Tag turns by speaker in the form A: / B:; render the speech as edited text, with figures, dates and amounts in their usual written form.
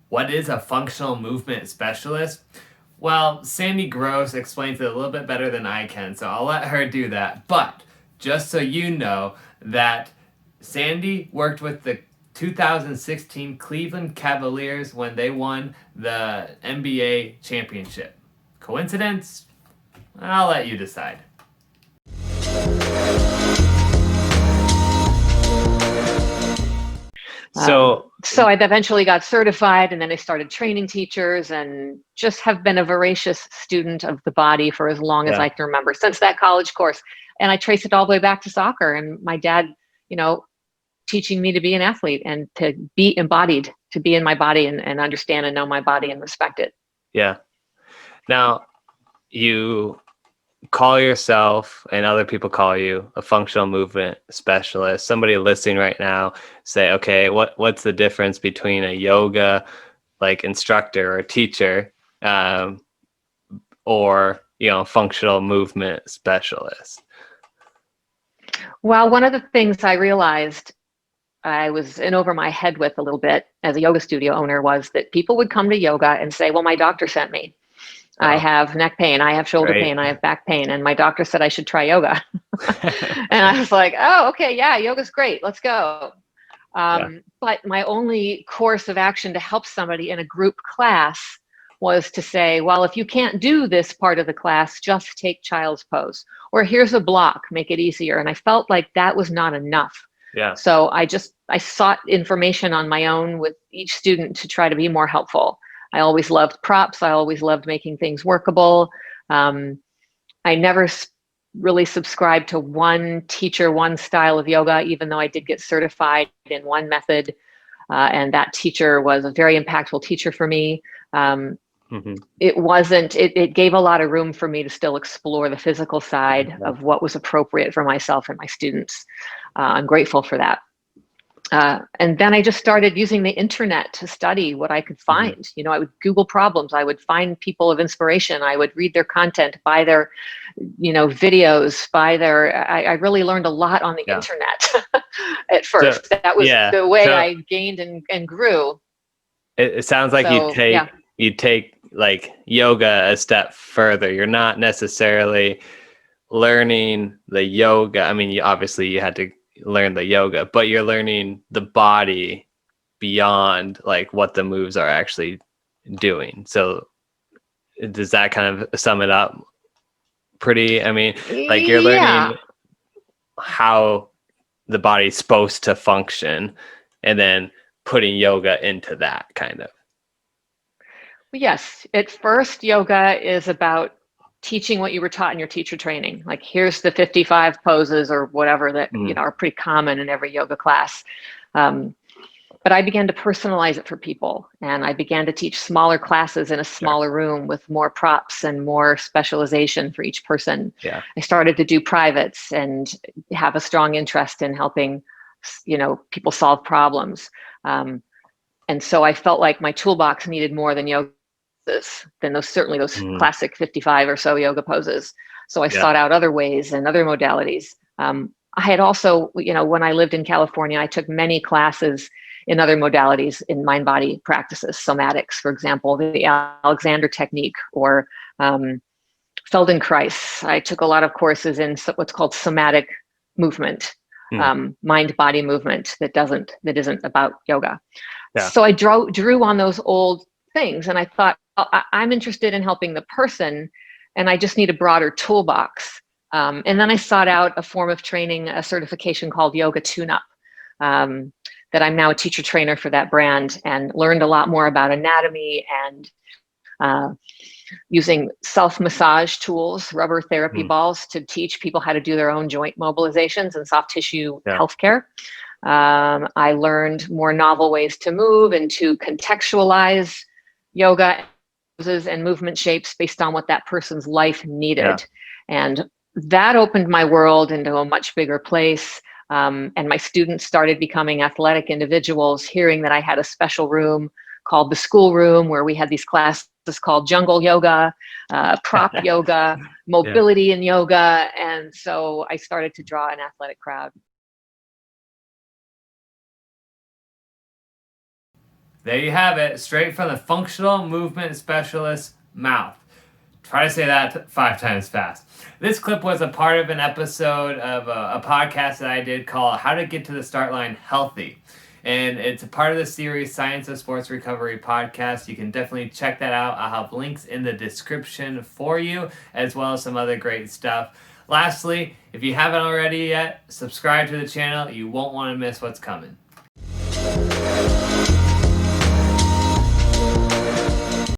A: What is a functional movement specialist? Well, Sandy Gross explains it a little bit better than I can, so I'll let her do that. But just so you know that Sandy worked with the 2016 Cleveland Cavaliers when they won the NBA championship. Coincidence? I'll let you decide.
B: So I eventually got certified, and then I started training teachers and just have been a voracious student of the body for as long as
C: yeah,
B: I can remember, since that college course. And I trace it all the way back to soccer and my dad, you know, teaching me to be an athlete and to be embodied, to be in my body and understand and know my body and respect it.
C: yeah. Now you call yourself and other people call you a functional movement specialist. Somebody listening right now say, okay, what's the difference between a yoga like instructor or teacher, or functional movement specialist?
B: Well, one of the things I realized I was in over my head with a little bit as a yoga studio owner was that people would come to yoga and say, well, my doctor sent me. I
C: Oh,
B: have neck pain, I have shoulder
C: right.
B: pain, I have back pain, and my doctor said I should try yoga. And I was like, oh, okay, yeah, yoga's great, let's go.
C: Yeah.
B: But my only course of action to help somebody in a group class was to say, well, if you can't do this part of the class, just take child's pose. Or here's a block, make it easier. And I felt like that was not enough.
C: Yeah.
B: So I sought information on my own with each student to try to be more helpful. I always loved props. I always loved making things workable. I never really subscribed to one teacher, one style of yoga, even though I did get certified in one method. And that teacher was a very impactful teacher for me.
C: Hmm.
B: It gave a lot of room for me to still explore the physical side
C: Yeah.
B: of what was appropriate for myself and my students. I'm grateful for that. And then I just started using the internet to study what I could
C: Hmm.
B: find. I would Google problems. I would find people of inspiration. I would read their content, buy their, videos, I really learned a lot on the
C: Yeah.
B: internet at
C: So
B: first. That was
C: yeah.
B: the way
C: So
B: I gained and grew.
C: it sounds like you
B: So yeah.
C: take like yoga a step further. You're not necessarily learning the yoga. I mean, obviously you had to learn the yoga, but you're learning the body beyond like what the moves are actually doing. So does that kind of sum it up pretty? I mean, like you're
B: Yeah.
C: learning how the body's supposed to function and then putting yoga into that kind of.
B: Yes. At first, yoga is about teaching what you were taught in your teacher training. Like, here's the 55 poses or whatever that,
C: Mm,
B: are pretty common in every yoga class. Um, but I began to personalize it for people. And I began to teach smaller classes in a
C: sure.
B: smaller room with more props and more specialization for each person.
C: Yeah.
B: I started to do privates and have a strong interest in helping, people solve problems. Um, and so I felt like my toolbox needed more than yoga than those
C: Mm,
B: classic 55 or so yoga poses. So I
C: yeah.
B: sought out other ways and other modalities. I had also, when I lived in California, I took many classes in other modalities in mind body practices, somatics, for example, the Alexander technique or Feldenkrais. I took a lot of courses in what's called somatic movement,
C: Mm,
B: mind body movement that isn't about yoga.
C: yeah.
B: So I drew on those old things, and I thought, I'm interested in helping the person, and I just need a broader toolbox. And then I sought out a form of training, a certification called Yoga Tune-Up, that I'm now a teacher trainer for that brand, and learned a lot more about anatomy and uh, using self-massage tools, rubber therapy
C: Mm,
B: balls, to teach people how to do their own joint mobilizations and soft tissue
C: yeah.
B: healthcare. I learned more novel ways to move and to contextualize yoga poses and movement shapes based on what that person's life
C: Yeah.
B: needed. And that opened my world into a much bigger place. And my students started becoming athletic individuals, hearing that I had a special room called the school room where we had these classes called jungle yoga, prop yoga,
C: Yeah.
B: mobility in yoga. And so I started to draw an athletic crowd.
A: There you have it, straight from the functional movement specialist's mouth. Try to say that 5 times fast. This clip was a part of an episode of a podcast that I did called How to Get to the Start Line Healthy. And it's a part of the series Science of Sports Recovery podcast. You can definitely check that out. I'll have links in the description for you, as well as some other great stuff. Lastly, if you haven't already yet, subscribe to the channel. You won't want to miss what's coming.